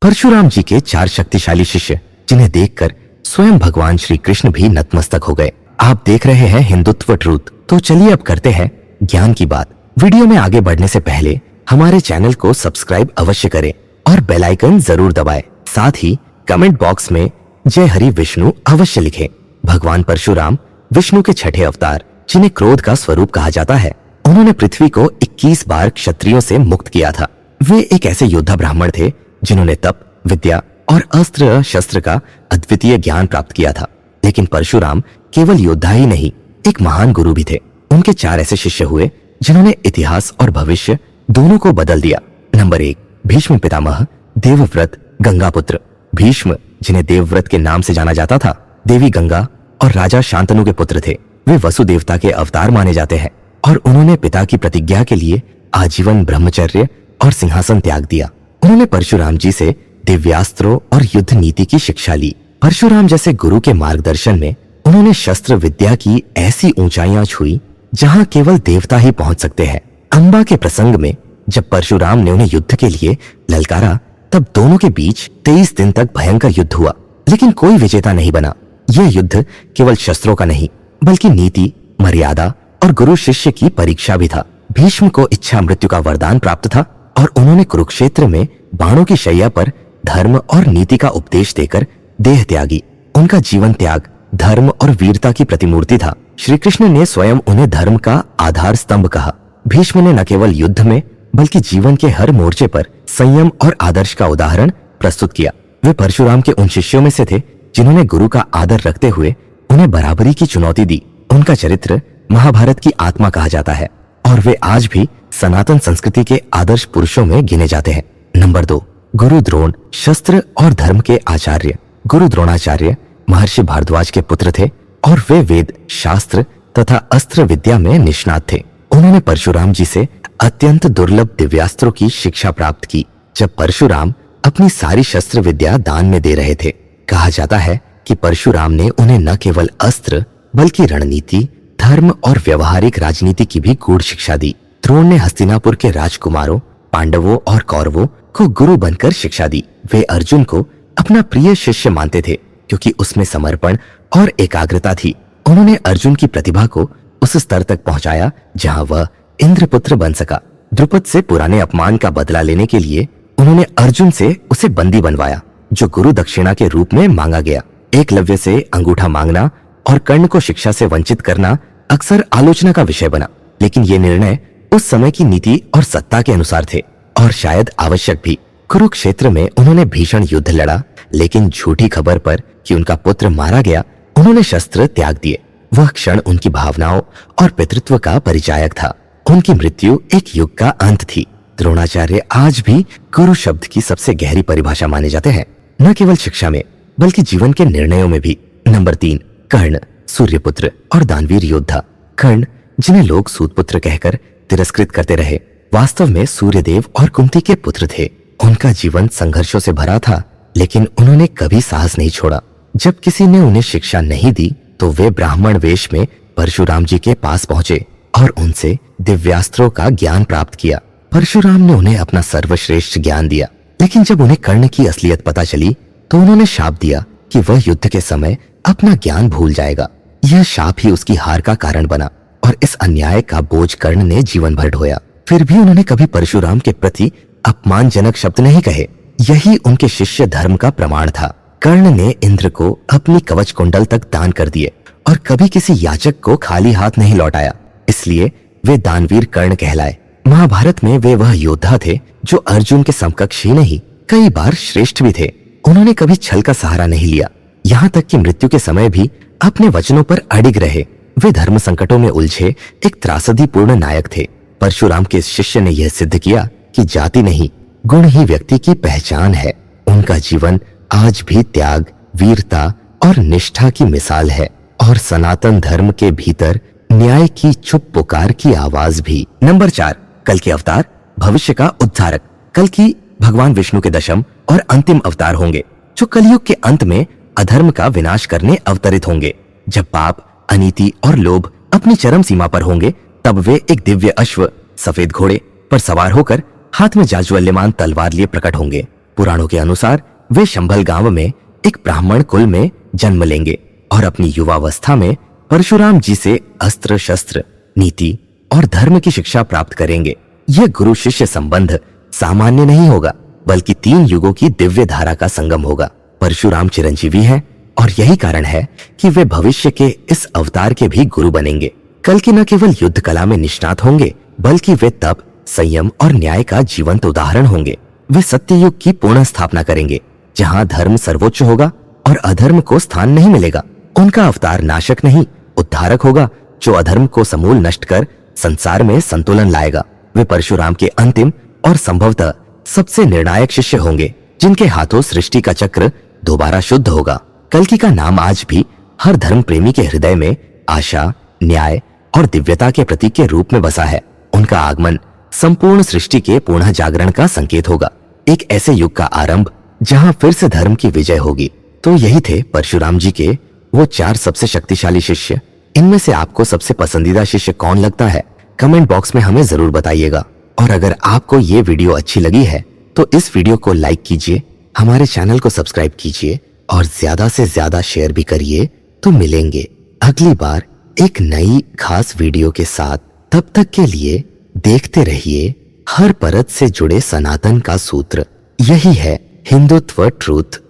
परशुराम जी के 4 शक्तिशाली शिष्य, जिन्हें देखकर स्वयं भगवान श्री कृष्ण भी नतमस्तक हो गए। आप देख रहे हैं हिंदुत्व ट्रूथ। तो चलिए अब करते हैं ज्ञान की बात। वीडियो में आगे बढ़ने से पहले हमारे चैनल को सब्सक्राइब अवश्य करें और बेल आइकन जरूर दबाएं। साथ ही कमेंट बॉक्स में जय हरि विष्णु अवश्य लिखें। भगवान परशुराम विष्णु के छठे अवतार, जिन्हें क्रोध का स्वरूप कहा जाता है। उन्होंने पृथ्वी को 21 बार क्षत्रियों से मुक्त किया था। वे एक ऐसे योद्धा ब्राह्मण थे जिन्होंने तप, विद्या और अस्त्र शस्त्र का अद्वितीय ज्ञान प्राप्त किया था। लेकिन परशुराम केवल योद्धा ही नहीं, एक महान गुरु भी थे। उनके 4 ऐसे शिष्य हुए जिन्होंने इतिहास और भविष्य दोनों को बदल दिया। नंबर 1, भीष्म पितामह, देवव्रत, गंगापुत्र। भीष्म, जिन्हें देवव्रत के नाम से जाना जाता था, देवी गंगा और राजा शांतनु के पुत्र थे। वे वसुदेवता के अवतार माने जाते हैं और उन्होंने पिता की प्रतिज्ञा के लिए आजीवन ब्रह्मचर्य और सिंहासन त्याग दिया। उन्होंने परशुराम जी से दिव्यास्त्रों और युद्ध नीति की शिक्षा ली। परशुराम जैसे गुरु के मार्गदर्शन में उन्होंने शस्त्र विद्या की ऐसी ऊंचाइयां छुई जहां केवल देवता ही पहुंच सकते हैं। अंबा के प्रसंग में जब परशुराम ने उन्हें युद्ध के लिए ललकारा, तब दोनों के बीच 23 दिन तक भयंकर युद्ध हुआ, लेकिन कोई विजेता नहीं बना। यह युद्ध केवल शस्त्रों का नहीं, बल्कि नीति, मर्यादा और गुरु शिष्य की परीक्षा भी था। भीष्म को इच्छा मृत्यु का वरदान प्राप्त था और उन्होंने कुरुक्षेत्र में बाणों की शैया पर धर्म और नीति का उपदेश देकर देह त्यागी। उनका जीवन त्याग धर्म और वीरता की प्रतिमूर्ति था। श्री कृष्ण ने स्वयं उन्हें धर्म का आधार स्तंभ कहा। भीष्म ने न केवल युद्ध में बल्कि जीवन के हर मोर्चे पर संयम और आदर्श का उदाहरण प्रस्तुत किया। वे परशुराम के उन शिष्यों में से थे जिन्होंने गुरु का आदर रखते हुए उन्हें बराबरी की चुनौती दी। उनका चरित्र महाभारत की आत्मा कहा जाता है और वे आज भी सनातन संस्कृति के आदर्श पुरुषों में गिने जाते हैं। नंबर 2, गुरु द्रोण, शस्त्र और धर्म के आचार्य। गुरु द्रोणाचार्य महर्षि भारद्वाज के पुत्र थे और वे वेद, शास्त्र तथा अस्त्र विद्या में निष्णात थे। उन्होंने परशुराम जी से अत्यंत दुर्लभ दिव्यास्त्रों की शिक्षा प्राप्त की। जब परशुराम अपनी सारी शस्त्र विद्या दान में दे रहे थे, कहा जाता है कि परशुराम ने उन्हें न केवल अस्त्र बल्कि रणनीति, धर्म और व्यवहारिक राजनीति की भी गूढ़ शिक्षा दी। द्रोण ने हस्तिनापुर के राजकुमारों, पांडवों और कौरवों को गुरु बनकर शिक्षा दी। वे अर्जुन को अपना प्रिय शिष्य मानते थे क्योंकि उसमें समर्पण और एकाग्रता थी। उन्होंने अर्जुन की प्रतिभा को उस स्तर तक पहुंचाया जहां वह इंद्रपुत्र बन सका। द्रुपद से पुराने अपमान का बदला लेने के लिए उन्होंने अर्जुन से उसे बंदी बनवाया, जो गुरु दक्षिणा के रूप में मांगा गया। एकलव्य से अंगूठा मांगना और कर्ण को शिक्षा से वंचित करना अक्सर आलोचना का विषय बना, लेकिन ये निर्णय उस समय की नीति और सत्ता के अनुसार थे और शायद आवश्यक भी। कुरुक्षेत्र में उन्होंने भीषण युद्ध लड़ा, लेकिन झूठी खबर पर कि उनका पुत्र मारा गया, उन्होंने शस्त्र त्याग दिए। वह क्षण उनकी भावनाओं और पितृत्व का परिचायक था। उनकी मृत्यु एक युग का अंत थी। द्रोणाचार्य आज भी गुरु शब्द की सबसे गहरी परिभाषा माने जाते हैं, न केवल शिक्षा में बल्कि जीवन के निर्णयों में भी। नंबर 3, कर्ण, सूर्यपुत्र और दानवीर योद्धा। कर्ण, जिन्हें लोग सूतपुत्र कहकर तिरस्कृत करते रहे, वास्तव में सूर्यदेव और कुंती के पुत्र थे। उनका जीवन संघर्षों से भरा था, लेकिन उन्होंने कभी साहस नहीं छोड़ा। जब किसी ने उन्हें शिक्षा नहीं दी तो वे ब्राह्मण वेश में परशुराम जी के पास पहुंचे और उनसे दिव्यास्त्रों का ज्ञान प्राप्त किया। परशुराम ने उन्हें अपना सर्वश्रेष्ठ ज्ञान दिया, लेकिन जब उन्हें कर्ण की असलियत पता चली तो उन्होंने शाप दिया कि वह युद्ध के समय अपना ज्ञान भूल जाएगा। यह शाप ही उसकी हार का कारण बना और इस अन्याय का बोझ कर्ण ने जीवन भर ढोया। फिर भी उन्होंने कभी परशुराम के प्रति अपमानजनक शब्द नहीं कहे। यही उनके शिष्य धर्म का प्रमाण था। कर्ण ने इंद्र को अपनी कवच कुंडल तक दान कर दिए और कभी किसी याचक को खाली हाथ नहीं लौटाया, इसलिए वे दानवीर कर्ण कहलाए। महाभारत में वे वह योद्धा थे जो अर्जुन के समकक्ष ही नहीं, कई बार श्रेष्ठ भी थे। उन्होंने कभी छल का सहारा नहीं लिया, यहाँ तक कि मृत्यु के समय भी अपने वचनों पर अडिग रहे। वे धर्म संकटों में उलझे एक त्रासदीपूर्ण नायक थे। परशुराम के शिष्य ने यह सिद्ध किया कि जाति नहीं, गुण ही व्यक्ति की पहचान है। उनका जीवन आज भी त्याग, वीरता और निष्ठा की मिसाल है और सनातन धर्म के भीतर न्याय की चुप पुकार की आवाज भी। नंबर 4, कल के अवतार, भविष्य का उद्धारक। कल की भगवान विष्णु के दशम और अंतिम अवतार होंगे, जो कलयुग के अंत में अधर्म का विनाश करने अवतरित होंगे। जब पाप, अनीति और लोभ अपनी चरम सीमा पर होंगे, तब वे एक दिव्य अश्व, सफेद घोड़े पर सवार होकर हाथ में जाज्वल्यमान तलवार लिए प्रकट होंगे। पुराणों के अनुसार वे शंभल गांव में एक ब्राह्मण कुल में जन्म लेंगे और अपनी युवावस्था में परशुराम जी से अस्त्र शस्त्र, नीति और धर्म की शिक्षा प्राप्त करेंगे। यह गुरु शिष्य संबंध सामान्य नहीं होगा, बल्कि 3 युगों की दिव्य धारा का संगम होगा। परशुराम चिरंजीवी हैं और यही कारण है कि वे भविष्य के इस अवतार के भी गुरु बनेंगे। कल्कि न केवल युद्ध कला में निष्णात होंगे, बल्कि वे तप, संयम और न्याय का जीवंत उदाहरण होंगे। वे सत्य युग की पूर्ण स्थापना करेंगे, जहां धर्म सर्वोच्च होगा और अधर्म को स्थान नहीं मिलेगा। उनका अवतार नाशक नहीं, उद्धारक होगा, जो अधर्म को समूल नष्ट कर संसार में संतुलन लाएगा। वे परशुराम के अंतिम और संभवतः सबसे निर्णायक शिष्य होंगे, जिनके हाथों सृष्टि का चक्र दोबारा शुद्ध होगा। कल्कि का नाम आज भी हर धर्म प्रेमी के हृदय में आशा, न्याय और दिव्यता के प्रतीक के रूप में बसा है। उनका आगमन संपूर्ण सृष्टि के पुनः जागरण का संकेत होगा, एक ऐसे युग का आरंभ जहां फिर से धर्म की विजय होगी। तो यही थे परशुराम जी के वो 4 सबसे शक्तिशाली शिष्य। इनमें से आपको सबसे पसंदीदा शिष्य कौन लगता है? कमेंट बॉक्स में हमें जरूर बताइएगा। और अगर आपको ये वीडियो अच्छी लगी है तो इस वीडियो को लाइक कीजिए, हमारे चैनल को सब्सक्राइब कीजिए और ज्यादा से ज्यादा शेयर भी करिए। तो मिलेंगे अगली बार एक नई खास वीडियो के साथ। तब तक के लिए देखते रहिए हर परत से जुड़े सनातन का सूत्र। यही है हिंदुत्व ट्रूथ।